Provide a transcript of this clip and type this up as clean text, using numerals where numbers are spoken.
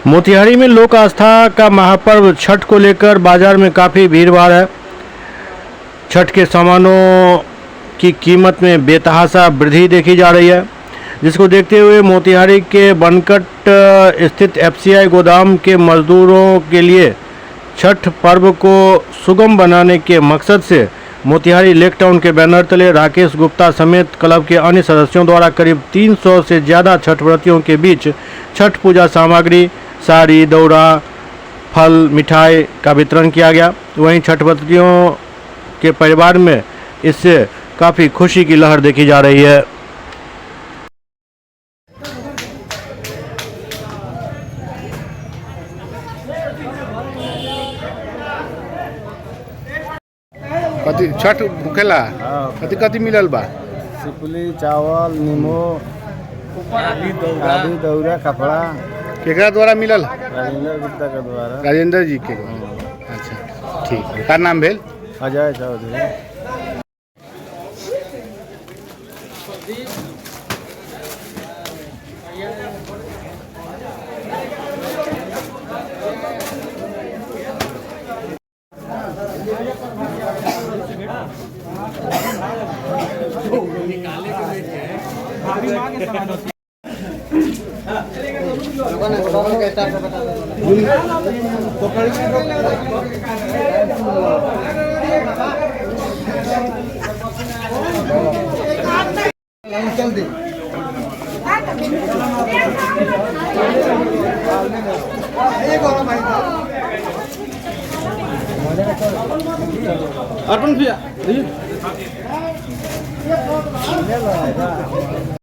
मोतिहारी में लोक आस्था का महापर्व छठ को लेकर बाजार में काफ़ी भीड़ भाड़ है। छठ के सामानों की कीमत में बेतहाशा वृद्धि देखी जा रही है, जिसको देखते हुए मोतिहारी के बनकट स्थित एफसीआई गोदाम के मजदूरों के लिए छठ पर्व को सुगम बनाने के मकसद से मोतिहारी लेक टाउन के बैनर तले राकेश गुप्ता समेत क्लब के अन्य सदस्यों द्वारा करीब 300 से ज़्यादा छठ व्रतियों के बीच छठ पूजा सामग्री, साड़ी, दौरा, फल, मिठाई का वितरण किया गया। वहीं छठ व्रतियों के परिवार में इससे काफ़ी खुशी की लहर देखी जा रही है। कति छठ भूखेला कति कति मिलल बा? सिपली, चावल, नींबू, आदि दौरा, कपड़ा। केकरा द्वारा मिलल? राजेंद्र गुप्ता के द्वारा। राजेंद्र जी के। अच्छा, ठीक है। का नाम भेल? अजय चौधरी। अर्पण भैया